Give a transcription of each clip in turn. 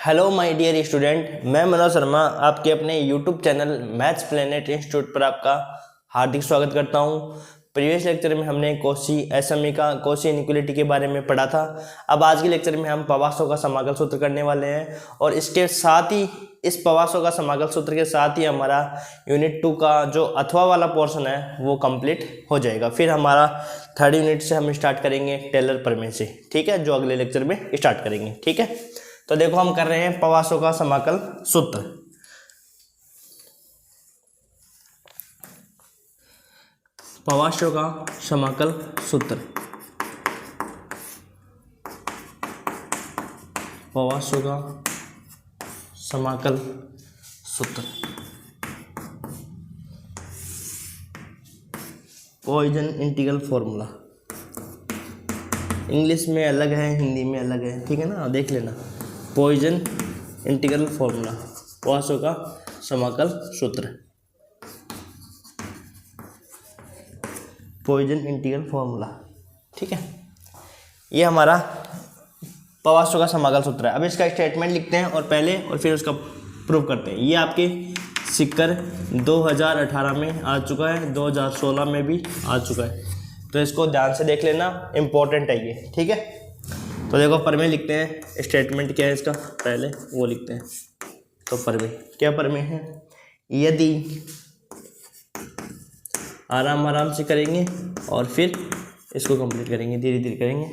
Hello my dear student, मैं मनोज शर्मा आपके अपने YouTube channel maths planet institute पर आपका हार्दिक स्वागत करता हूं। प्रीवियस लेक्चर में हमने कॉची एसएमई का कॉची इनइक्वालिटी के बारे में पढ़ा था। अब आज के लेक्चर में हम पवासों का समाकल सूत्र करने वाले हैं और इसके साथ ही इस पवासों का समाकल सूत्र के साथ ही हमारा यूनिट 2 का जो अथवा वाला पोर्शन है वो कंप्लीट हो जाएगा। फिर हमारा थर्ड यूनिट से हम स्टार्ट करेंगे टेलर प्रमेय से, ठीक है, जो अगले लेक्चर में स्टार्ट करेंगे। ठीक है, तो देखो हम कर रहे हैं पवासों का समाकल सूत्र। पवासों का समाकल सूत्र, पवासों का समाकल सूत्र। पॉइसन इंटीग्रल फॉर्मूला इंग्लिश में अलग है, हिंदी में अलग है, ठीक है ना, देख लेना। पॉइसन इंटीग्रल फॉर्मूला, पवासों का समाकल सूत्र, पॉइसन इंटीग्रल फॉर्मूला, ठीक है। ये हमारा पवासों का समाकल सूत्र है। अब इसका स्टेटमेंट लिखते हैं और फिर उसका प्रूव करते हैं। ये आपके सिक्कर 2018 में आ चुका है, 2016 में भी आ चुका है, तो इसको ध्यान से देख लेना, इम्पोर्टेंट है ये, ठीक है। तो देखो प्रमेय लिखते हैं, स्टेटमेंट क्या है इसका, पहले वो लिखते हैं। तो प्रमेय क्या, प्रमेय है यदि आराम से करेंगे और फिर इसको कंप्लीट करेंगे, धीरे धीरे करेंगे,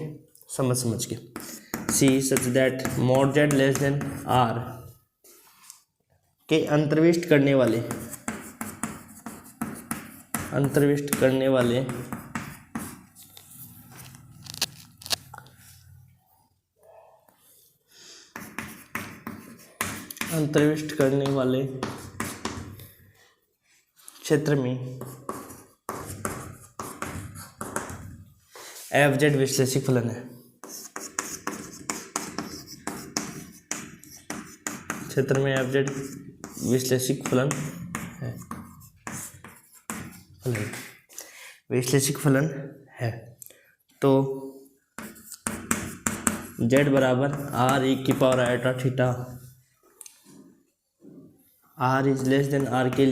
समझ के। C such that mod z less than r के अंतर्विष्ट करने वाले क्षेत्र में एफ जेड विश्लेषिक फलन है। क्षेत्र में एफ जेड विश्लेषिक फलन है, विश्लेषिक फलन है। तो z बराबर आर ई की power iota theta, r is less than r के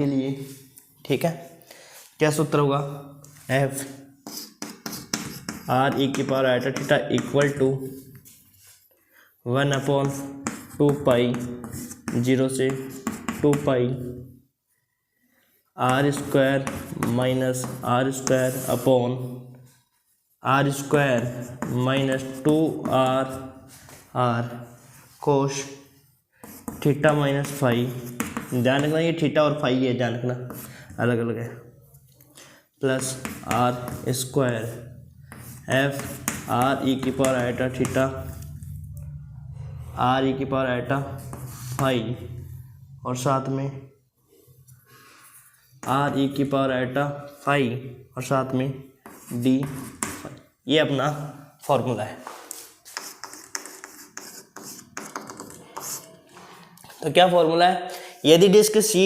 लिए, ठीक है। क्या सूत्र होगा, एफ आर ई की power iota theta equal to 1/2 0 से 2 r square minus r square upon r square minus 2r cos theta minus phi. ध्यान रखना ये थीटा और फाई है, ध्यान रखना अलग अलग है, plus r square f r e की power iota theta r e की पावर आयोटा फाई और साथ में आर ई की पावर आयोटा फाई और साथ में डी फाई। ये अपना फॉर्मूला है। तो क्या फॉर्मूला है, यदि disc c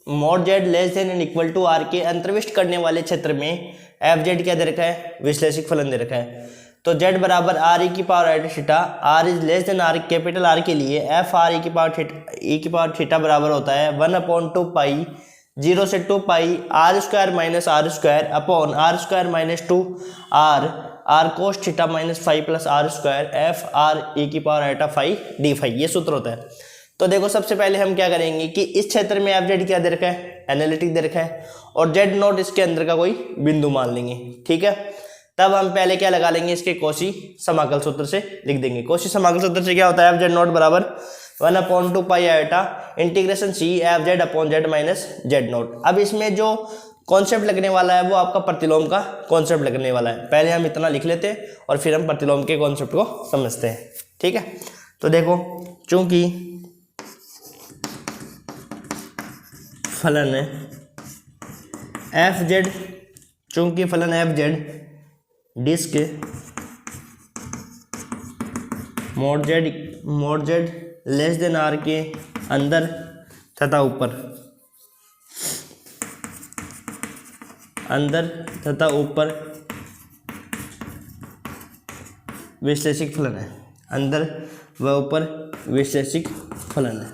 mod z less than and equal to r के अंतर्विष्ट करने वाले क्षेत्र में एफ जेड क्या दे रखा है, विश्लेषिक फलन दे रखा है। तो जेड बराबर आर ई की power iota theta, r is less than r, capital R के लिए एफ आर ई की पावर थीटा बराबर होता है 1/2 0 से 2 r square minus r square upon r square minus 2 r cos theta minus phi plus r square f r e की power iota phi d phi. ये सूत्र होता है। तो देखो सबसे पहले हम क्या करेंगे कि इस क्षेत्र में एफ जेड क्या दे रखा है, एनालिटिक दे रखा है, और जेड नोट इसके अंदर का कोई बिंदु मान लेंगे, ठीक है। तब हम पहले क्या लगा लेंगे, इसके कॉची समाकल सूत्र से लिख देंगे। कॉची समाकल सूत्र से क्या होता है, एफ जेड नोट बराबर 1/2 iota integration c f z upon z minus z naught. अब इसमें जो कॉन्सेप्ट लगने वाला है वो आपका प्रतिलोम का कॉन्सेप्ट लगने वाला है। पहले हम इतना लिख लेते हैं और फिर हम प्रतिलोम के कॉन्सेप्ट को समझते हैं, ठीक है। तो देखो चूंकि फलन एफ जेड, चूंकि फलन f z disc mod z less than r के अंदर तथा ऊपर विश्लेषिक फलन है, अंदर व ऊपर विश्लेषिक फलन है,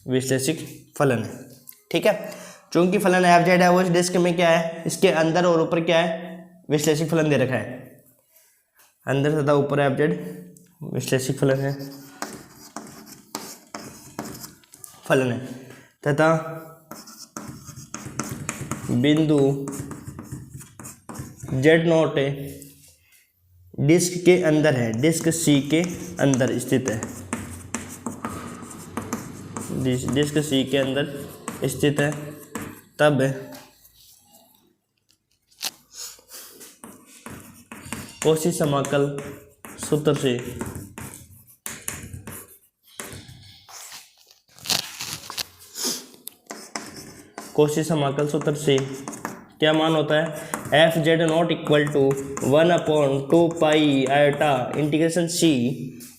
विश्लेषिक फलन है। ठीक है, चूंकि फलन एफ जेड है वो इस डिस्क में क्या है, इसके अंदर और ऊपर क्या है, विश्लेषिक फलन दे रखा है, अंदर तथा ऊपर एफ जेड विश्लेषिक फलन है, फलन है तथा बिंदु जेड नॉट डिस्क के अंदर है, डिस्क सी के अंदर स्थित है, डिस्क सी के अंदर स्थित है, तब कॉची समाकल सूत्र से कॉची समाकल सूत्र से क्या मान होता है, f Z naught equal to 1/2 iota integration c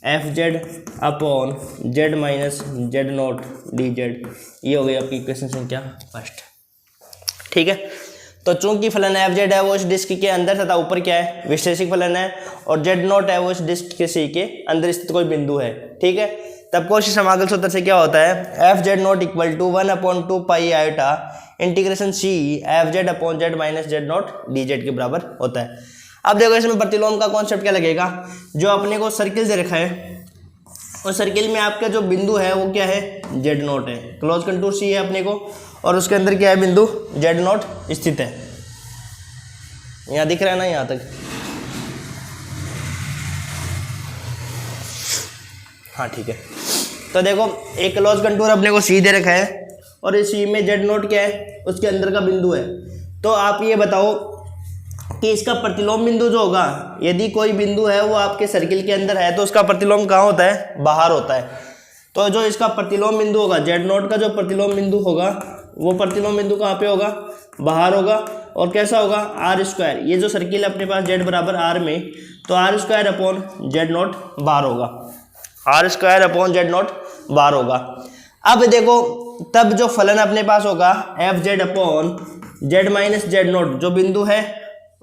f z upon z minus Z naught d z. ये हो गई आपकी इक्वेशन संख्या फर्स्ट। ठीक है, तो चूंकि फलन एफ जेड है वो इस डिस्क के अंदर तथा ऊपर क्या है, विश्लेषिक फलन है, और जेड नॉट है वो इस डिस्क के सी के अंदर स्थित कोई बिंदु है। ठीक है, तब कॉची समाकल सूत्र से क्या होता है, f Z naught equal to 1/2 iota integration c f z upon z minus Z naught d z के बराबर होता है। अब देखो इसमें प्रतिलोम का कॉन्सेप्ट क्या लगेगा, जो अपने को सर्किल दे रखा है उस सर्किल में आपका जो बिंदु है वो क्या है, जेड नॉट है, क्लोज कंटूर सी है अपने को, और उसके अंदर क्या है, बिंदु जेड नॉट स्थित है। यहाँ दिख रहा है ना, यहाँ तक, हाँ ठीक है। तो देखो एक क्लोज कंटूर अपने को सी दे रखा है और इस सी में जेड नोट क्या है, उसके अंदर का बिंदु है। तो आप ये बताओ कि इसका प्रतिलोम बिंदु जो होगा, यदि कोई बिंदु है वो आपके सर्किल के अंदर है तो उसका प्रतिलोम कहाँ होता है, बाहर होता है। तो जो इसका प्रतिलोम बिंदु होगा, जेड नोट का जो प्रतिलोम बिंदु होगा वो प्रतिलोम बिंदु कहाँ पे होगा, बाहर होगा। और कैसा होगा, आर स्क्वायर, ये जो सर्किल अपने पास जेड बराबर आर में, तो r square upon z naught बाहर होगा, r square upon z naught बाहर होगा। अब देखो तब जो फलन अपने पास होगा F z upon z minus z note, जो बिंदु है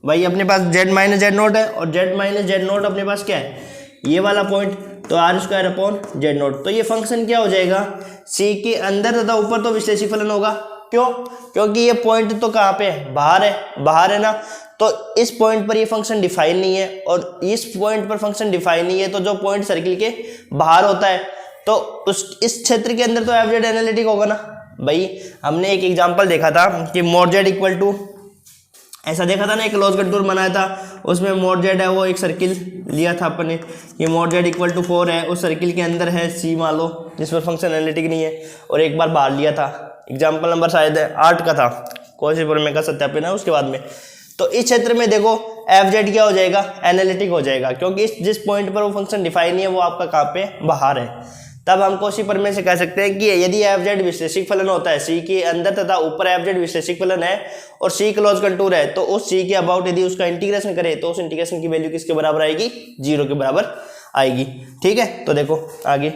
भाई अपने पास जेड माइनस जेड नोट है, और जेड माइनस जेड नोट अपने पास क्या है, ये वाला पॉइंट, तो r square upon z naught. तो ये फंक्शन क्या हो जाएगा, सी के अंदर तथा ऊपर तो विश्लेषिक फलन होगा। क्यों, क्योंकि ये पॉइंट तो कहाँ पे है, बाहर है ना, तो इस पॉइंट पर ये फंक्शन डिफाइन नहीं है, और इस पॉइंट पर फंक्शन डिफाइन नहीं है, तो जो पॉइंट सर्किल के बाहर होता है तो इस क्षेत्र के अंदर तो एफ जेड एनालिटिक होगा ना। भाई हमने एक एग्जांपल देखा था कि मोड जेड इक्वल टू, ऐसा देखा था ना, एक क्लोज कंटूर बनाया था, उसमें मोड जेड है वो एक सर्किल लिया था अपने, कि मोड जेड इक्वल टू 4 है, उस सर्किल के अंदर है सी मान लो, जिस पर फंक्शन एनालिटिक नहीं है, और एक बार बाहर लिया था। एग्जाम्पल नंबर शायद 8 का था, कौशिक प्रमेय का सत्यापन है उसके बाद में। तो इस क्षेत्र में देखो एफ जेड क्या हो जाएगा, एनालिटिक हो जाएगा, क्योंकि जिस पॉइंट पर वो फंक्शन डिफाइन नहीं है वो आपका कहाँ पे, बाहर है। तब हम कौशिक प्रमेय से कह सकते हैं कि यदि एफ जेड विश्लेषिक फलन होता है, सी के अंदर तथा ऊपर एफ जेड विश्लेषिक फलन है और सी क्लोज कंटूर है, तो उस सी के अबाउट यदि उसका इंटीग्रेशन करें तो उस इंटीग्रेशन की वैल्यू किसके बराबर आएगी, 0 के बराबर आएगी। ठीक है, तो देखो आगे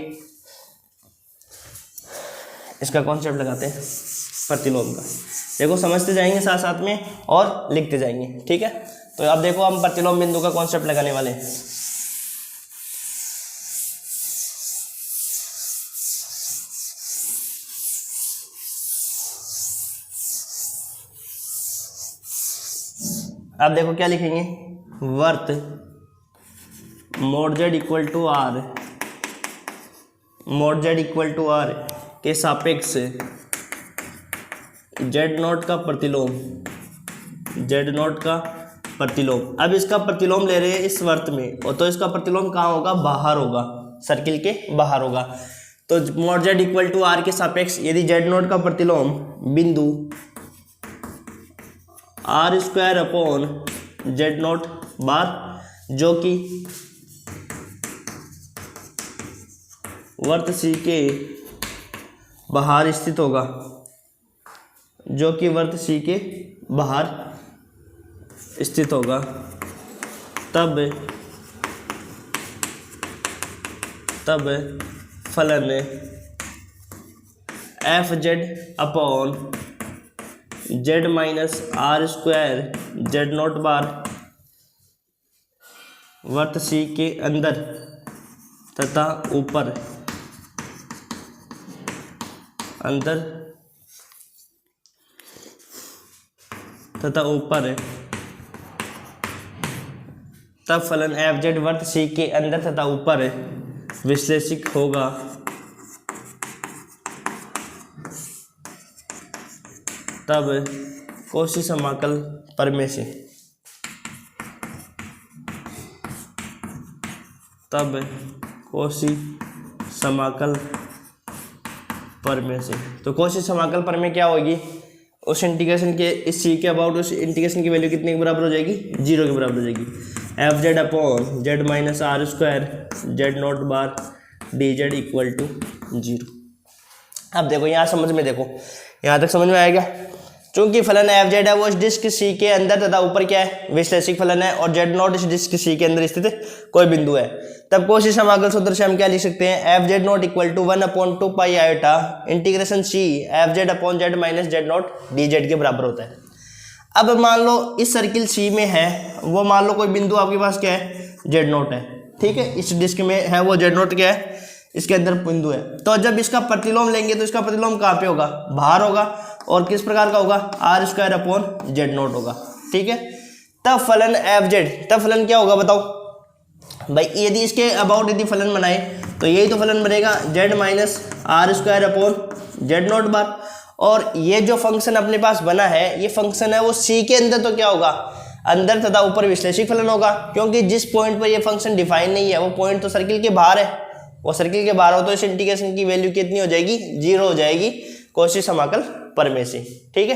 इसका कॉन्सेप्ट लगाते हैं प्रतिलोम का। देखो समझते जाएंगे साथ साथ में और लिखते जाएंगे। ठीक है, तो अब देखो हम प्रतिलोम बिंदु का कॉन्सेप्ट लगाने वाले हैं। अब देखो क्या लिखेंगे, वर्त mod z equal to r, mod z equal to r के सापेक्ष जेड नोट का प्रतिलोम, जेड नोट का प्रतिलोम। अब इसका प्रतिलोम ले रहे हैं इस वर्त में, और तो इसका प्रतिलोम कहाँ होगा, बाहर होगा, सर्किल के बाहर होगा। तो mod z equal to r के सापेक्ष यदि जेड नोट का प्रतिलोम बिंदु r square upon z naught bar, जो कि वर्त सी के बाहर स्थित होगा, जो कि वर्त सी के बाहर स्थित होगा, तब फलन f z upon z minus r square z naught bar वृत्त सी के अंदर तथा ऊपर अंदर तथा ऊपर तब फलन एफ जेड वृत्त सी के अंदर तथा ऊपर विश्लेषिक होगा तब कौशी समाकल प्रमेय से तब कौशी समाकल प्रमेय से। तो कौशी समाकल प्रमेय क्या होगी, उस इंटीग्रेशन के इस सी के अबाउट उस इंटीग्रेशन की वैल्यू कितने के बराबर हो जाएगी, 0 के बराबर हो जाएगी। F z upon z minus r square z naught bar d z equal to 0। अब देखो यहाँ समझ में, देखो यहाँ तक समझ में आएगा। चूंकि फलन एफ जेड है वो इस डिस्क सी के अंदर तथा ऊपर क्या है, विश्लेषिक फलन है, और जेड नॉट इस डिस्क सी के अंदर स्थित कोई बिंदु है, तब कौशी समाकल सूत्र से हम क्या लिख सकते हैं, f Z naught equal to 1/2 pi iota integration c f z upon z minus Z naught d z के बराबर होता है। अब मान लो इस सर्किल सी में है वो, मान लो कोई बिंदु आपके पास क्या है, जेड नॉट है, ठीक है, इस डिस्क में है वो जेड नॉट क्या है, इसके अंदर बिंदु है। तो जब इसका प्रतिलोम लेंगे तो इसका प्रतिलोम कहाँ पे होगा, बाहर होगा, और किस प्रकार का होगा, r square upon z naught होगा, ठीक है। तब फलन एफ जेड, तब फलन क्या होगा बताओ भाई, यदि इसके अबाउट यदि फलन बनाए तो यही तो फलन बनेगा, z minus r square upon z naught bar. और ये जो फंक्शन अपने पास बना है, ये फंक्शन है वो सी के अंदर तो क्या होगा, अंदर तथा ऊपर विश्लेषिक फलन होगा, क्योंकि जिस पॉइंट पर ये फंक्शन डिफाइन नहीं है वो पॉइंट तो सर्किल के बाहर है, वो सर्किल के बाहर हो तो इस इंटीग्रेशन की वैल्यू कितनी हो जाएगी, 0 हो जाएगी कौशी समाकल प्रमेय से, ठीक है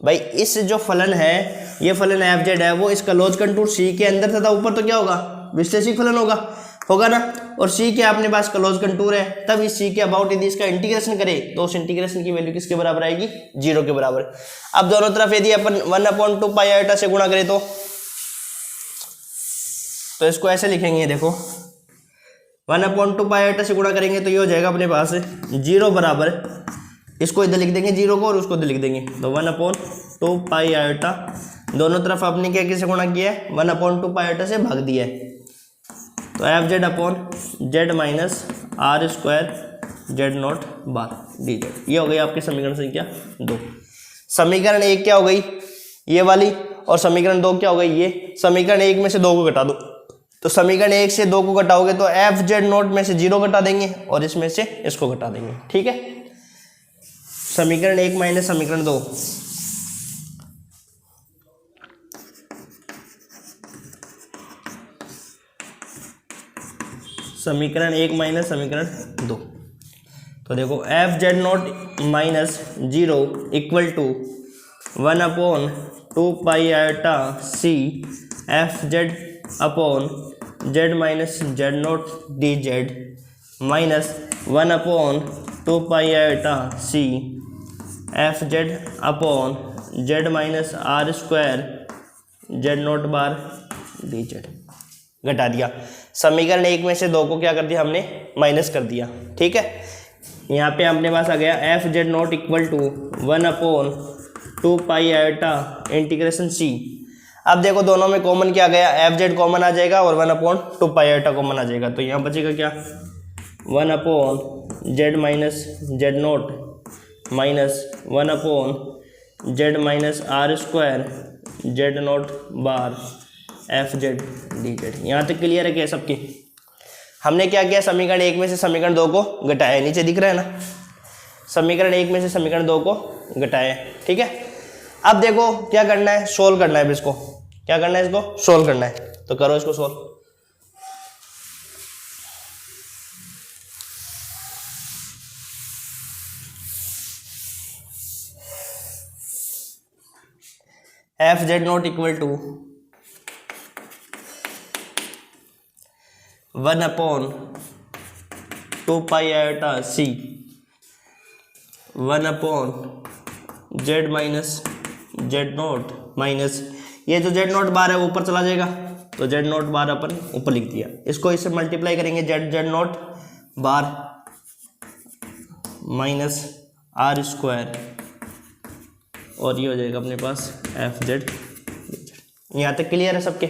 भाई। इस जो फलन है, ये फलन एफ जेड है वो इस क्लोज कंटूर सी के अंदर तथा ऊपर तो क्या होगा, विश्लेषिक फलन होगा ना, और सी के अपने पास क्लोज कंटूर है, तब इस सी के अबाउट यदि इसका इंटीग्रेशन करें तो उस इंटीग्रेशन की वैल्यू किसके बराबर आएगी, 0 के बराबर। अब दोनों तरफ यदि अपन 1/2 पाई आयोटा से गुणा करें तो इसको ऐसे लिखेंगे, देखो 1/2 पाई आयोटा से गुणा करेंगे तो ये हो जाएगा अपने पास 0 बराबर, इसको इधर लिख देंगे 0 को और उसको इधर लिख देंगे, तो 1/2 पाई आयोटा, दोनों तरफ आपने क्या किसे गुणा किया है, 1/2 पाई आयोटा से भाग दिया है, तो f z upon z minus r square z naught bar d z. ये हो गई आपकी समीकरण संख्या 2। समीकरण 1 क्या हो गई, ये वाली, और समीकरण 2 क्या हो गई, ये। समीकरण 1 में से 2 को घटा दो, तो समीकरण 1 से 2 को घटाओगे तो एफ जेड नॉट में से 0 घटा देंगे और इसमें से इसको घटा देंगे, ठीक है। समीकरण 1 माइनस समीकरण 2, समीकरण 1 माइनस समीकरण 2। तो देखो f Z naught minus 0 equal to 1/2 pi iota c f z upon z minus Z naught d z minus 1/2 pi iota c f z upon z minus r square z naught bar d z. घटा दिया, समीकरण 1 में से 2 को क्या कर दिया हमने, माइनस कर दिया, ठीक है। यहाँ पे अपने पास आ गया f Z naught equal to 1/2 pi iota integration C. अब देखो दोनों में कॉमन क्या गया, एफ जेड कॉमन आ जाएगा और 1/2 पाई आयोटा कॉमन आ जाएगा, तो यहाँ बचेगा क्या, 1/जेड माइनस जेड नॉट माइनस 1/जेड minus r square z naught bar f z d z. यहाँ तक क्लियर है क्या सबकी। हमने क्या किया, समीकरण 1 में से समीकरण 2 को घटाया, नीचे दिख रहा है ना, समीकरण 1 में से समीकरण 2 को घटाया, ठीक है। अब देखो क्या करना है, सोल्व करना है इसको, क्या करना है, इसको सोल्व करना है, तो करो इसको solve. F Z naught equal to 1/2 pi iota C 1/जेड माइनस जेड नॉट माइनस, ये जो जेड नॉट बार है वो ऊपर चला जाएगा, तो जेड नॉट बार अपन ऊपर लिख दिया, इसको इससे मल्टीप्लाई करेंगे, z naught bar minus r square, और ये हो जाएगा अपने पास एफ जेड। यहाँ तक क्लियर है सबके,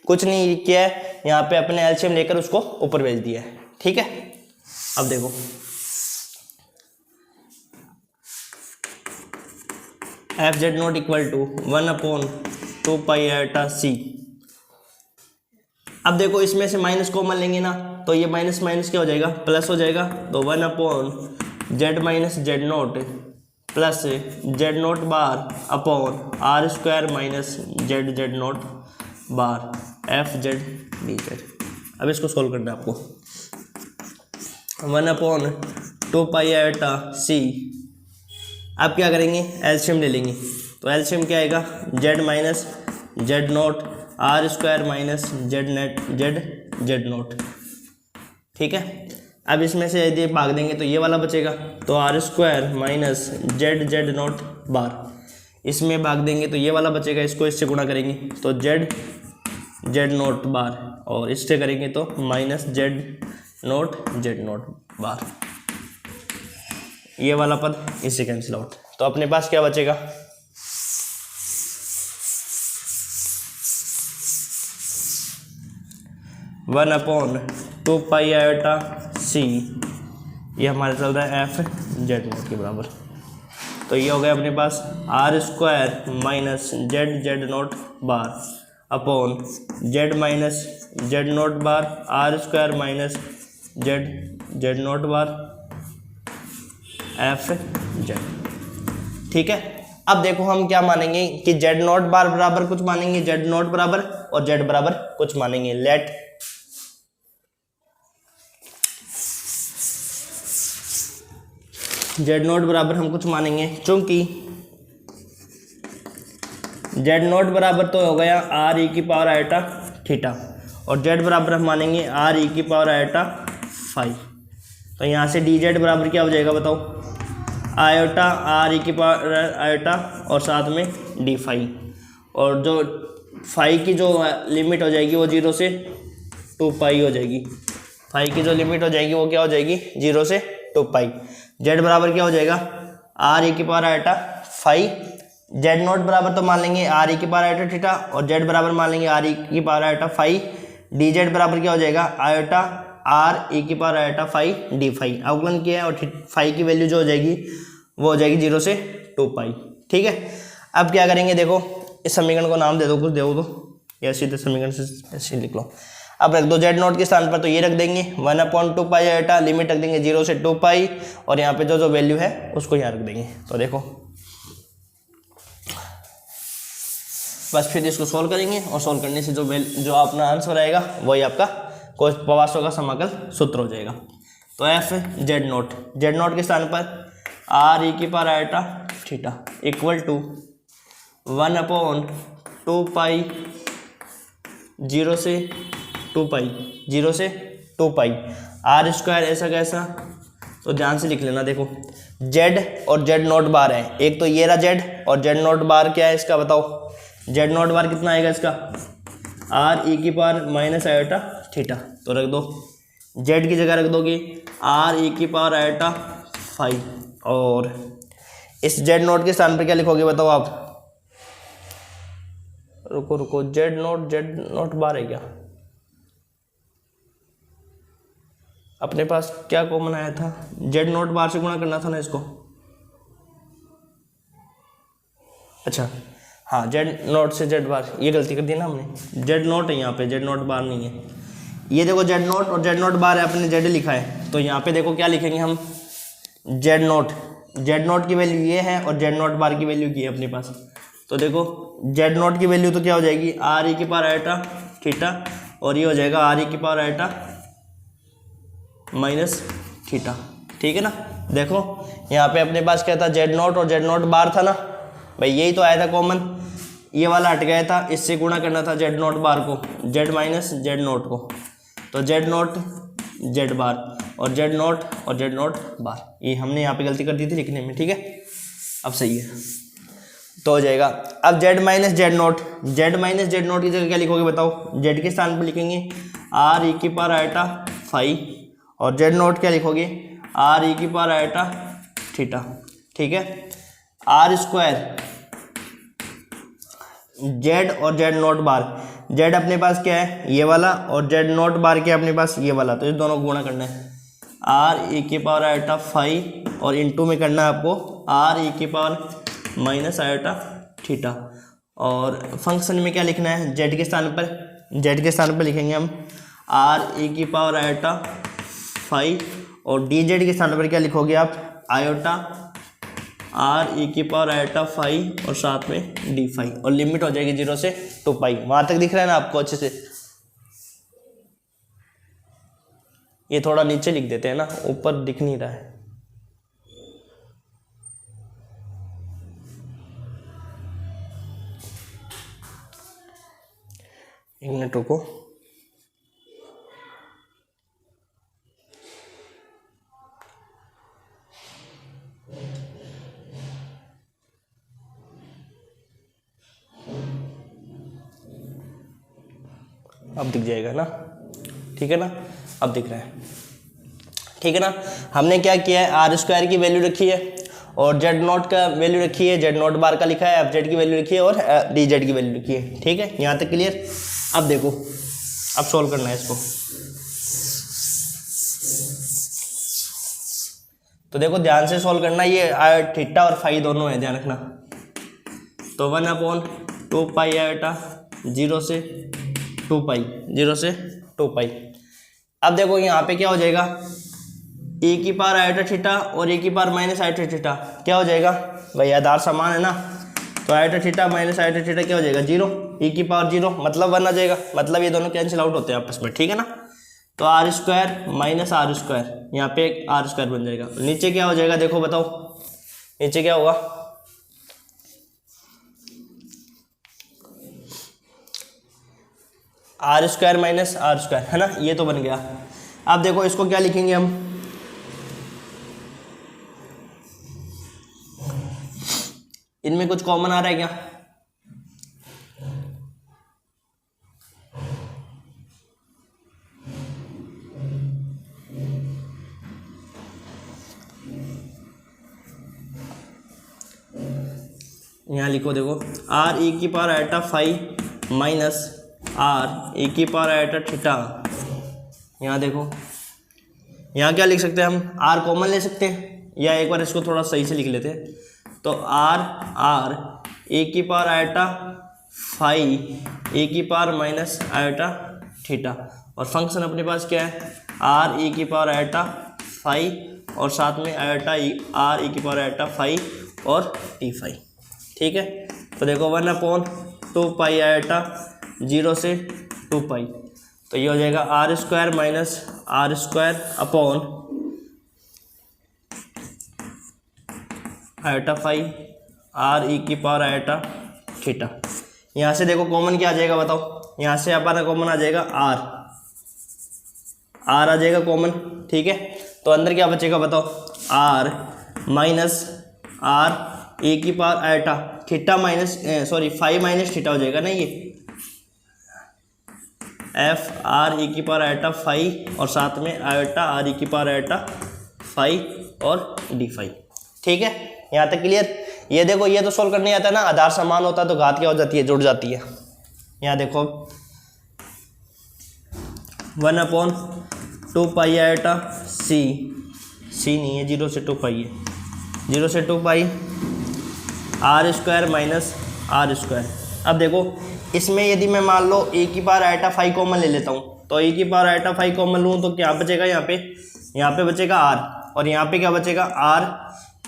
कुछ नहीं किया है, यहाँ पे अपने एलसीएम लेकर उसको ऊपर भेज दिया है, ठीक है। अब देखो f Z naught equal to 1/2π/c। अब देखो इसमें से माइनस कॉमन लेंगे ना, तो ये माइनस माइनस क्या हो जाएगा, प्लस हो जाएगा। तो 1/z minus z naught plus z naught bar upon r² minus z z naught bar f z d z. अब इसको सोल्व करना है आपको। 1/2π/c। अब क्या करेंगे, एलसीएम ले लेंगे। तो एलसीएम क्या आएगा, Z minus z note r² minus Z net Z z note, ठीक है। अब इसमें से यदि भाग देंगे तो ये वाला बचेगा, तो r² minus z z naught bar. इसमें भाग देंगे तो ये वाला बचेगा, इसको इससे गुणा करेंगे तो जेड जेड नोट बार, और इससे करेंगे तो माइनस जेड नोट बार। ये वाला पद इससे कैंसिल आउट। तो अपने पास क्या बचेगा, वन अपॉन 2π/c। ये हमारा चल रहा है एफ जेड नोट के बराबर। तो ये हो गया अपने पास r² minus z z naught bar upon z minus z naught bar r² minus z z naught bar f z, ठीक है। अब देखो हम क्या मानेंगे कि जेड नोट बार बराबर कुछ मानेंगे, जेड नोट बराबर, और जेड बराबर कुछ मानेंगे। लेट जेड नोट बराबर हम कुछ मानेंगे, चूंकि जेड नोट बराबर तो हो गया r⁻θ, और जेड बराबर हम मानेंगे r⁻φ। तो यहाँ से डी जेड बराबर क्या हो जाएगा बताओ, आयोटा r⁻θ और साथ में डी फाई, और जो फाई की जो लिमिट हो जाएगी वो 0 से 2π हो जाएगी। फाई की जो लिमिट हो जाएगी वो क्या हो जाएगी, 0 से 2π। जेड बराबर क्या हो जाएगा, r⁻φ। जेड नोट बराबर तो मान लेंगे r⁻θ और जेड बराबर मान लेंगे r⁻φ। डी जेड बराबर क्या हो जाएगा, आयोटा r⁻φ डी फाई। अवकलन किया है और फाई की वैल्यू जो हो जाएगी वो हो जाएगी 0 से 2π, ठीक है। अब क्या करेंगे, देखो इस समीकरण को नाम दे दो, कुछ दो तो, या सीधे समीकरण से ऐसे लिख लो। अब रख दो जेड नोट के स्थान पर, तो ये रख देंगे 1/2π/, लिमिट रख देंगे 0 से 2π, और यहाँ पे जो जो वैल्यू है उसको यहाँ रख देंगे। तो देखो बस फिर इसको सोल्व करेंगे, और सोल्व करने से जो अपना आंसर आएगा वही आपका पवासों का समाकल सूत्र हो जाएगा। तो एफ जेड नोट के स्थान पर r⁻θ इक्वल टू 1/2π 0 से 2π r² ऐसा कैसा, तो ध्यान से लिख लेना। देखो जेड और जेड नोट बार है, एक तो ये रहा जेड, और जेड नोट बार क्या है इसका बताओ, जेड नोट बार कितना आएगा इसका, r⁻θ। तो रख दो, जेड की जगह रख दोगे r⁻φ, और इस जेड नोट के स्थान पर क्या लिखोगे बताओ आप, रुको जेड नोट बार है क्या, अपने पास क्या कॉमन आया था, जेड नोट बार से गुणा करना था ना इसको। अच्छा हाँ, जेड नोट से जेड बार, ये गलती कर दी ना हमने, जेड नोट है यहाँ पे, जेड नोट बार नहीं है। ये देखो जेड नोट और जेड नोट बार है, अपने जेड लिखा है, तो यहाँ पे देखो क्या लिखेंगे हम, जेड नोट की वैल्यू ये है और जेड नोट बार की वैल्यू ये है अपने पास। तो देखो जेड नोट की वैल्यू तो क्या हो जाएगी r⁻θ, और ये हो जाएगा r⁻θ माइनस थीटा, ठीक है ना। देखो यहाँ पे अपने पास क्या था, जेड नोट और जेड नोट बार था ना भाई, यही तो आया था कॉमन, ये वाला हट गया था, इससे गुणा करना था जेड नोट बार को, जेड माइनस जेड नोट को, तो जेड नोट जेड बार और जेड नोट बार, ये हमने यहाँ पे गलती कर दी थी लिखने में, ठीक है। अब सही है, तो हो जाएगा। अब जेड माइनस जेड नोट की जगह क्या लिखोगे बताओ, जेड के स्थान पर लिखेंगे r⁻φ, और जेड नोट क्या लिखोगे r⁻θ, ठीक है। r² जेड और जेड नोट बार, जेड अपने पास क्या है ये वाला और जेड नोट बार क्या है अपने पास ये वाला, तो ये दोनों को गुणा करना है आर ई की पावर आयोटा फाई और इनटू में करना है आपको आर ई की पावर माइनस आयोटा थीटा। और फंक्शन में क्या लिखना है, जेड के स्थान पर लिखेंगे हम आर ई की पावर आयोटा फाई और डी जेड के स्थान पर क्या लिखोगे आप आयोटा आर ई की पावर आयोटा फाई और साथ में डी फाई और लिमिट हो जाएगी 0 से 2 पाई। वहाँ तक दिख रहा है ना आपको अच्छे से। ये थोड़ा नीचे लिख देते हैं ना, ऊपर दिख नहीं रहा है। एक मिनट रुको। अब दिख जाएगा ना, ठीक है ना, अब दिख रहा है, ठीक है ना। हमने क्या किया है, आर स्क्वायर की वैल्यू रखी है और जेड नॉट का वैल्यू रखी है, जेड नॉट बार का लिखा है, एफ जेड की वैल्यू रखी है और डी जेड की वैल्यू रखी है, ठीक है। यहाँ तक क्लियर। अब देखो, अब सॉल्व करना है इसको। तो देखो ध्यान से सॉल्व करना, ये थीटा और फाई दोनों है, ध्यान रखना। तो 1/2 पाई आयोटा 0 से 2 पाई, 0 से 2 पाई। अब देखो यहाँ पे क्या हो जाएगा, e की पावर आयोटा थीटा और e की पावर माइनस आयोटा थीटा क्या हो जाएगा, भाई आधार समान है ना, तो iota theta minus iota theta क्या हो जाएगा 0, e की पावर 0 मतलब 1 आ जाएगा, मतलब ये दोनों कैंसिल आउट होते हैं आपस में, ठीक है ना। तो r square minus r square, यहाँ पे एक आर स्क्वायर बन जाएगा। नीचे क्या हो जाएगा, देखो बताओ नीचे क्या होगा, r square minus r square, है ना, ये तो बन गया। अब देखो इसको क्या लिखेंगे हम, इनमें कुछ कॉमन आ रहा है क्या, यहाँ लिखो, देखो आर ई की power iota phi minus r e की पावर आयोटा थीटा। यहाँ देखो, यहाँ क्या लिख सकते हैं हम, आर कॉमन ले सकते हैं या एक बार इसको थोड़ा सही से लिख लेते हैं। तो आर ए की पावर आयोटा फाई ए की पावर माइनस आयोटा थीटा और फंक्शन अपने पास क्या है, आर ए की पावर आयोटा फाई और साथ में आयोटा आर ए की पावर आयोटा फाई और टी फाई, ठीक है। तो देखो 1/2 पाई आयोटा 0 से 2 पाई, तो ये हो जाएगा r square minus r square upon iota phi r e की पावर आयोटा थीटा। यहाँ से देखो कॉमन क्या आ जाएगा बताओ, यहाँ से हमारा कॉमन आ जाएगा आर आ जाएगा कॉमन, ठीक है। तो अंदर क्या बचेगा बताओ, आर माइनस आर ए की power iota theta minus phi minus theta हो जाएगा ना, ये एफ आर ई की पावर आयोटा फाई और साथ में आयोटा आर ई की पावर आयोटा फाई और डी फाई, ठीक है। यहाँ तक क्लियर। ये देखो, ये तो सोल्व करने आता है ना, आधार समान होता है तो घात क्या हो जाती है, जुड़ जाती है। यहाँ देखो 1/2 पाई आयोटा सी नहीं है, 0 से 2 पाई है, 0 से 2 pi r square minus r square. अब देखो इसमें यदि मैं मान लो ए की पावर आयोटा फाई कॉमन ले लेता हूँ, तो ए की पावर आयोटा फाई कॉमन लूँ तो क्या बचेगा, यहाँ पे बचेगा आर और यहाँ पे क्या बचेगा, आर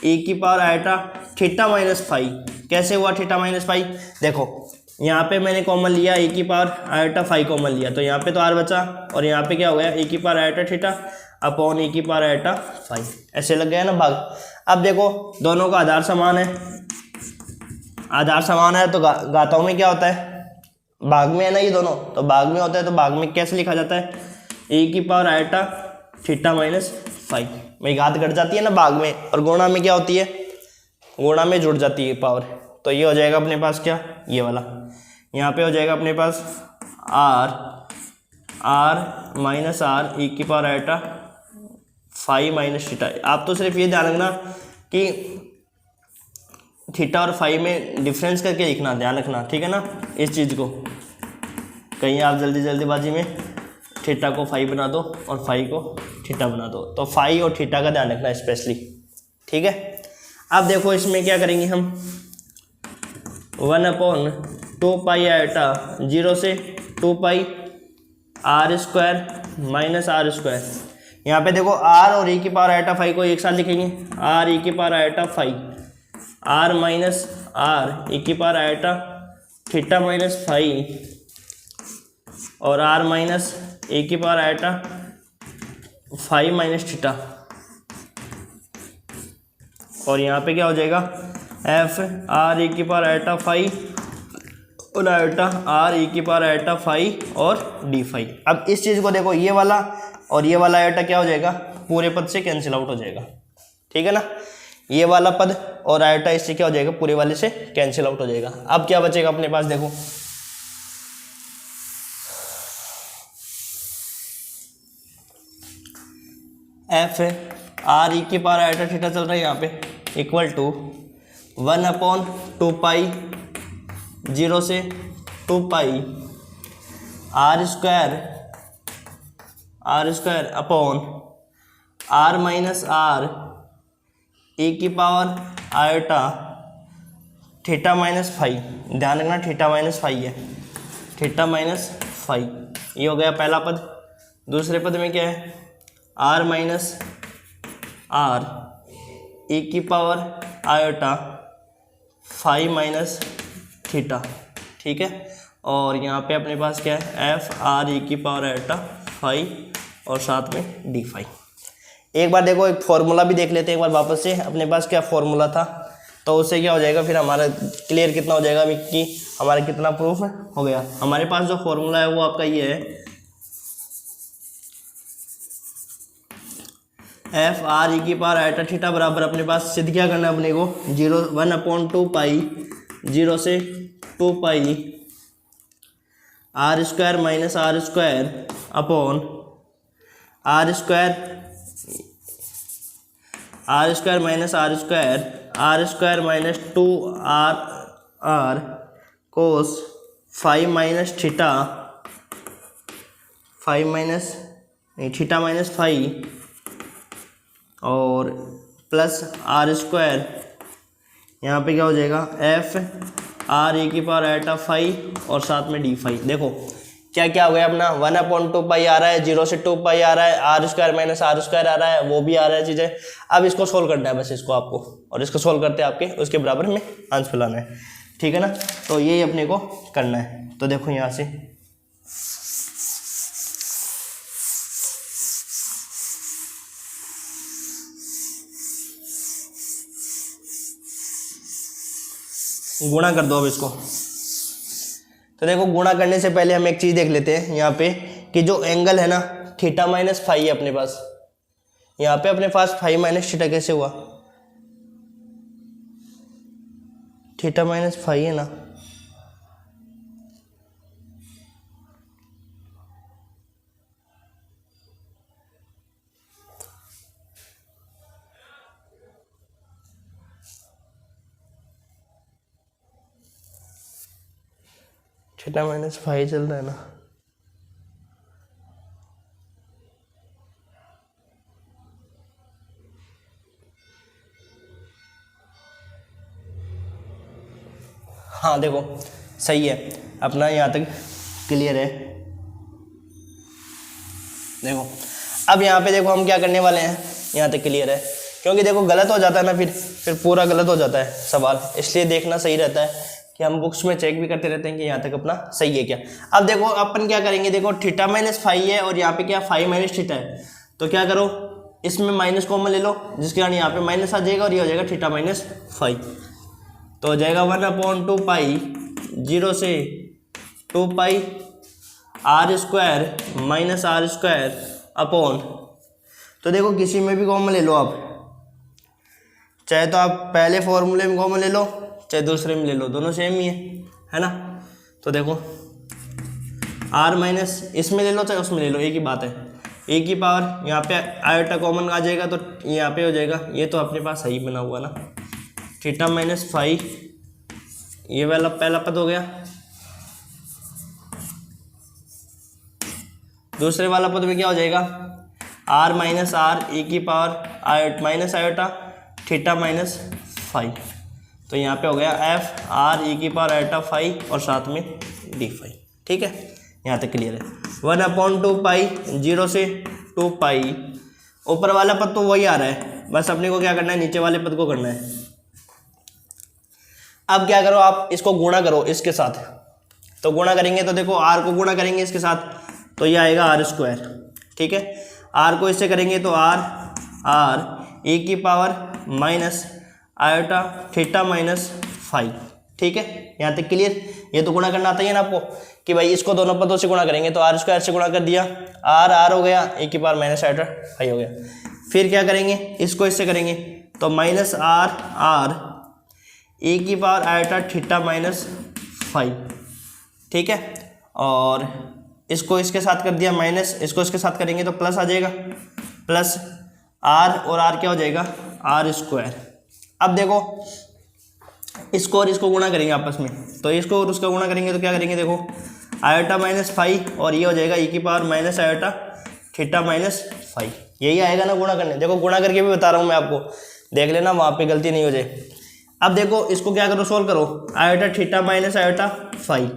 ए की power iota theta minus phi. कैसे हुआ थीटा माइनस फाई, देखो यहाँ पे मैंने कॉमन लिया ए की पावर आयोटा फाई कॉमन लिया, तो यहाँ पे तो आर बचा और यहाँ पे क्या हो गया, ए की पावर आयोटा थीटा अपॉन ए की पावर आयोटा फाई, ऐसे लग गया ना भाग। अब देखो दोनों का आधार समान है, आधार समान है तो घाताओं में क्या होता है, भाग में है ना ये दोनों, तो भाग में होता है, तो भाग में कैसे लिखा जाता है, ए की power iota theta minus phi, भाई घात घट जाती है ना भाग में, और गुणा में क्या होती है, गुणा में जुड़ जाती है पावर। तो ये हो जाएगा अपने पास क्या, ये वाला, यहाँ पे हो जाएगा अपने पास आर माइनस आर ई की power iota phi minus theta. आप तो सिर्फ ये ध्यान रखना कि थीटा और फाई में डिफरेंस करके लिखना, ध्यान रखना, ठीक है ना। इस चीज़ को कहीं आप जल्दीबाजी में थीटा को फाई बना दो और फाई को थीटा बना दो, तो फाई और थीटा का ध्यान रखना स्पेशली, ठीक है। अब देखो इसमें क्या करेंगे हम, 1/2 आयोटा 0 से 2 pi r square minus r square. यहाँ पे देखो आर और ई की पावर आयोटा फाई को एक साथ लिखेंगे, आर ई की power iota phi, r minus r e की power iota theta minus phi, और आर माइनस ए की power iota phi minus theta. और यहाँ पे क्या हो जाएगा, एफ आर ई की पावर आयोटा फाई और आयोटा आर ई की पावर आयोटा फाई और डी फाई। अब इस चीज़ को देखो, ये वाला और ये वाला आयोटा क्या हो जाएगा, पूरे पद से कैंसिल आउट हो जाएगा, ठीक है ना। ये वाला पद और आयोटा इससे क्या हो जाएगा, पूरे वाले से कैंसिल आउट हो जाएगा। अब क्या बचेगा अपने पास, देखो एफ आर ई की पावर आयोटा थीटा चल रहा है यहाँ पे, इक्वल टू 1/2 पाई 0 से 2 pi r square upon r minus r e की power iota theta minus phi. ध्यान रखना थीटा माइनस फाई है, थीटा माइनस फाई, ये हो गया पहला पद। दूसरे पद में क्या है, आर माइनस आर ई की power iota phi minus theta, ठीक है। और यहाँ पे अपने पास क्या है, एफ आर ई की पावर आयोटा फाई और साथ में डी फाई। एक बार देखो एक फॉर्मूला भी देख लेते हैं एक बार वापस से, अपने पास क्या फॉर्मूला था, तो उससे क्या हो जाएगा फिर हमारा क्लियर कितना हो जाएगा कि हमारा कितना प्रूफ हो गया। हमारे पास जो फॉर्मूला है वो आपका ये है, एफ आर ई की पावर आयोटा थीटा बराबर अपने पास सिद्ध क्या करना है अपने को, 1/2 पाई 0 से 2 pi r square minus r square upon r square minus r square minus 2r cos phi minus theta, theta minus phi और प्लस आर स्क्वायर। यहाँ पे क्या हो जाएगा, एफ आर ई की पावर आयोटा फाई और साथ में डी फाई। देखो क्या क्या हो गया अपना, 1/2 पाई आ रहा है, 0 से 2 पाई आ रहा है, r square minus r square आ रहा है, वो भी आ रहा है चीज़ें। अब इसको सोल्व करना है बस इसको आपको, और इसको सोल्व करते हैं आपके उसके बराबर में आंसर लाना है, ठीक है ना। तो यही अपने को करना है। तो देखो यहाँ से गुणा कर दो अब इसको। तो देखो गुणा करने से पहले हम एक चीज़ देख लेते हैं यहाँ पे कि जो एंगल है ना थीटा माइनस फाई है अपने पास, यहाँ पे अपने पास फाई माइनस थीटा कैसे हुआ, थीटा माइनस फाई है ना, थीटा माइनस फाई चल रहा है ना। हाँ देखो सही है अपना, यहाँ तक क्लियर है। देखो अब यहाँ पे देखो हम क्या करने वाले हैं, यहाँ तक क्लियर है, क्योंकि देखो गलत हो जाता है ना फिर पूरा गलत हो जाता है सवाल, इसलिए देखना सही रहता है कि हम बुक्स में चेक भी करते रहते हैं कि यहाँ तक अपना सही है क्या। अब देखो अपन क्या करेंगे, देखो थीटा माइनस फाई है और यहाँ पे क्या फाई माइनस थीटा है, तो क्या करो इसमें माइनस कॉमन ले लो, जिसके कारण यहाँ पे माइनस आ जाएगा और ये हो जाएगा थीटा माइनस फाई। तो हो जाएगा 1/2 पाई 0 से 2 pi r square minus r square upon, तो देखो किसी में भी कॉमन ले लो आप, चाहे तो आप पहले फॉर्मूले में कॉमन ले लो चाहे दूसरे में ले लो, दोनों सेम ही है ना। तो देखो आर माइनस इसमें ले लो चाहे उसमें ले लो, एक ही बात है, एक ही पावर। यहाँ पे आयोटा कॉमन आ जाएगा तो यहाँ पे हो जाएगा, ये तो अपने पास सही बना हुआ ना, थीटा माइनस फाइव, ये वाला पहला पद हो गया। दूसरे वाला पद में क्या हो जाएगा, आर माइनस आर ई की power minus iota theta minus five. तो यहाँ पे हो गया एफ आर ई की पावर आयोटा फाइव और साथ में डी फाइव। ठीक है, यहाँ तक क्लियर है। 1/2 पाई, 0 से 2 पाई, ऊपर वाला पद तो वही आ रहा है, बस अपने को क्या करना है, नीचे वाले पद को करना है। अब क्या करो, आप इसको गुणा करो इसके साथ। तो गुणा करेंगे तो देखो, आर को गुणा करेंगे इसके साथ तो ये आएगा आर स्क्वायर। ठीक है, आर को इससे करेंगे तो आर ई की power minus iota theta minus five. ठीक है, यहाँ तक क्लियर। ये तो गुणा करना आता ही है ना आपको कि भाई इसको दोनों पदों से गुणा करेंगे, तो आर स्क्वायर से गुणा कर दिया, आर हो गया, ई की पावर माइनस आयोटा फाइव हो गया। फिर क्या करेंगे, इसको इससे करेंगे तो माइनस आर ई की power iota theta minus five. ठीक है, और इसको इसके साथ कर दिया माइनस, इसको इसके साथ करेंगे तो प्लस आ जाएगा, प्लस आर और आर क्या हो जाएगा, आर स्क्वायर। अब देखो, इसको और इसको गुणा करेंगे आपस में, तो इसको और उसका गुणा करेंगे तो क्या करेंगे, देखो आयोटा माइनस फाइव और ये हो जाएगा ई की power minus iota theta minus five. यही आएगा ना गुणा करने। देखो गुणा करके भी बता रहा हूँ मैं आपको, देख लेना वहाँ पे गलती नहीं हो जाए। अब देखो इसको क्या करो, सोल्व करो, iota theta minus iota five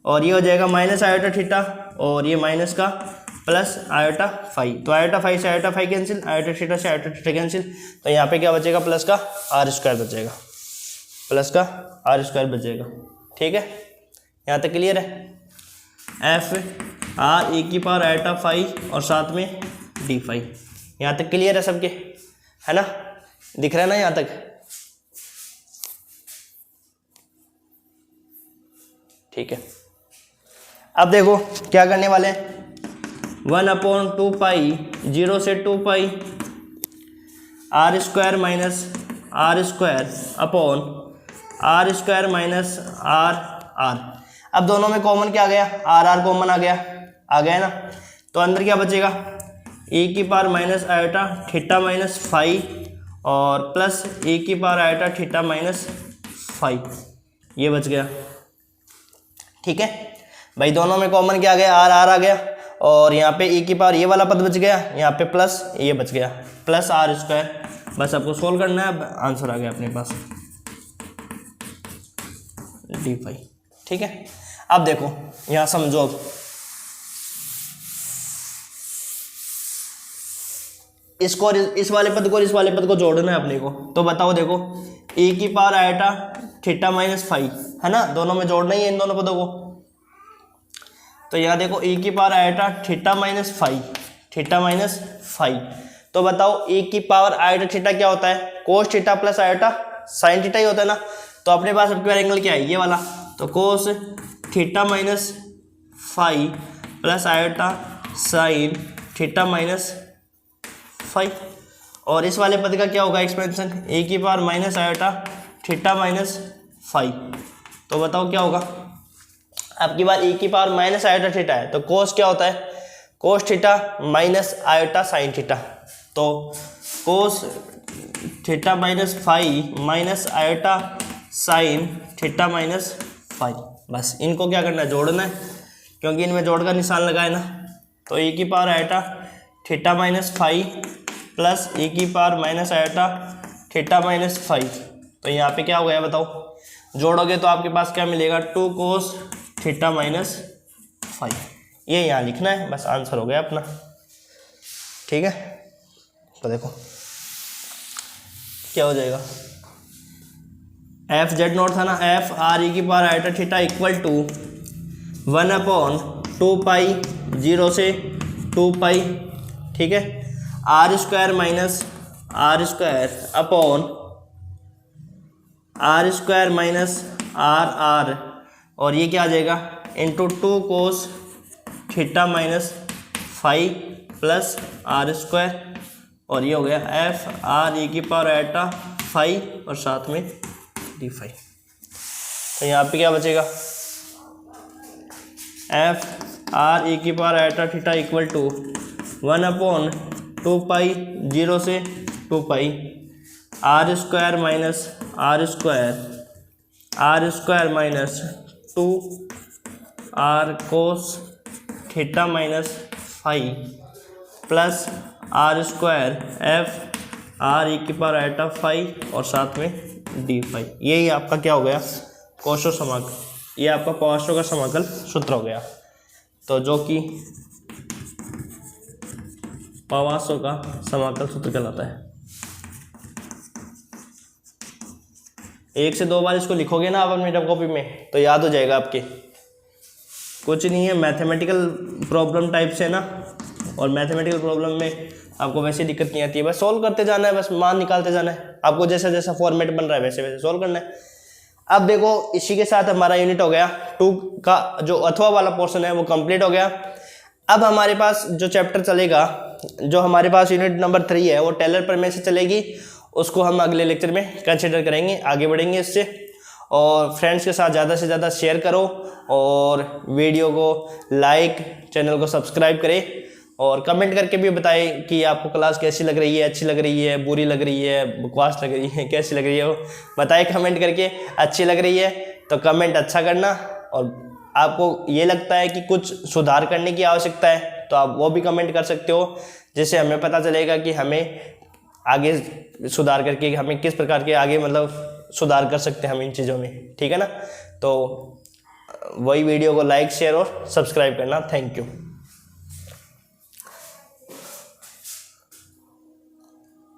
और ये हो जाएगा माइनस आयोटा थीटा और ये माइनस का प्लस आयोटा फाइव। तो आयोटा फाइव से iota five cancel, iota theta से आयोटा थीटा कैंसिल, तो यहाँ पे क्या बचेगा, प्लस का आर स्क्वायर बचेगा, प्लस का आर स्क्वायर बचेगा। ठीक है, यहाँ तक क्लियर है। एफ आर ई की पावर आयोटा फाइव और साथ में डी फाइव। यहाँ तक क्लियर है सबके, है ना, दिख रहा है ना यहाँ तक। ठीक है, अब देखो क्या करने वाले हैं, 1/2 पाई, 0 से 2 pi, r square minus r square upon r square minus r r. अब दोनों में कॉमन क्या आ गया, आर कॉमन आ गया ना, तो अंदर क्या बचेगा, ई की power minus iota theta minus five और प्लस ई की power iota theta minus five, ये बच गया। ठीक है भाई, दोनों में कॉमन क्या आ गया, आर आ गया और यहाँ पे ई की पावर ये वाला पद बच गया, यहाँ पे प्लस ये बच गया, प्लस आर स्क्वायर। बस आपको सोल्व करना है, अब आंसर आ गया अपने पास डी फाइव। ठीक है, अब देखो यहाँ समझो, अब इसको और इस वाले पद को और इस वाले पद को जोड़ना है अपने को। तो बताओ, देखो ई की power iota theta minus five है ना, दोनों में जोड़ना ही है इन दोनों पदों को। तो यहाँ देखो ई की power iota theta minus five, तो बताओ ई की पावर आयोटा थीटा क्या होता है, cos theta plus iota sine theta ही होता है ना। तो अपने पास अब बार एंगल क्या है, ये वाला, तो cos theta minus five plus iota sine theta minus five. और इस वाले पद का क्या होगा एक्सपेंशन, ए की power minus iota theta minus five. तो बताओ क्या होगा, आपकी बार ए की पावर माइनस आयोटा थीटा है, तो कोस क्या होता है, cos theta minus iota sine theta. तो cos theta minus five minus iota sine theta minus five. बस इनको क्या करना है, जोड़ना है, क्योंकि इनमें जोड़ का निशान लगा है ना। तो ए की power iota theta minus five plus a की power minus iota theta minus five. तो यहाँ पे क्या हो गया बताओ, जोड़ोगे तो आपके पास क्या मिलेगा, 2 कोस थीटा माइनस फाइव। ये यहाँ लिखना है, बस आंसर हो गया अपना। ठीक है, तो देखो क्या हो जाएगा, एफ जेड नॉट था ना, एफ आर ई की power iota theta equal to 1/2 pi 0 से 2 पाई। ठीक है, r square minus r square upon r square minus r r, और ये क्या आ जाएगा, into 2 cos theta minus five plus r square, और ये हो गया एफ आर ई की पावर आयोटा फाइव और साथ में डी फाइव। तो यहाँ पे क्या बचेगा, एफ आर ई की power iota theta equal to 1/2 pi 0 से 2 pi r square minus 2 r cos theta minus phi plus r square f r e की पावर एटा फाई और साथ में डी फाई। यही आपका क्या हो गया, कोशो समाकल, ये आपका पार्श्व का समाकल सूत्र हो गया। तो जो कि पार्श्व का समाकल सूत्र कहलाता है। 1 से 2 बार इसको लिखोगे ना आप अपनी कॉपी में तो याद हो जाएगा आपके। कुछ नहीं है, मैथमेटिकल प्रॉब्लम टाइप से ना, और मैथमेटिकल प्रॉब्लम में आपको वैसे दिक्कत नहीं आती है, बस सॉल्व करते जाना है, बस मान निकालते जाना है। आपको जैसा जैसा फॉर्मेट बन रहा है वैसे वैसे सॉल्व करना है। अब देखो इसी के साथ हमारा यूनिट हो गया 2 का जो अथवा वाला पोर्शन है वो कंप्लीट हो गया। अब हमारे पास जो चैप्टर चलेगा, जो हमारे पास यूनिट नंबर 3 है वो टेलर प्रमेय से चलेगी। उसको हम अगले लेक्चर में कंसिडर करेंगे, आगे बढ़ेंगे इससे। और फ्रेंड्स के साथ ज़्यादा से ज़्यादा शेयर करो और वीडियो को लाइक, चैनल को सब्सक्राइब करें और कमेंट करके भी बताएं कि आपको क्लास कैसी लग रही है, अच्छी लग रही है, बुरी लग रही है, बकवास लग रही है, कैसी लग रही है वो बताएं कमेंट करके। अच्छी लग रही है तो कमेंट अच्छा करना, और आपको ये लगता है कि कुछ सुधार करने की आवश्यकता है तो आप वो भी कमेंट कर सकते हो, जिससे हमें पता चलेगा कि हमें आगे सुधार करके हमें किस प्रकार के आगे मतलब सुधार कर सकते हैं हम इन चीज़ों में, ठीक है ना। तो वही वीडियो को लाइक, शेयर और सब्सक्राइब करना। Thank you.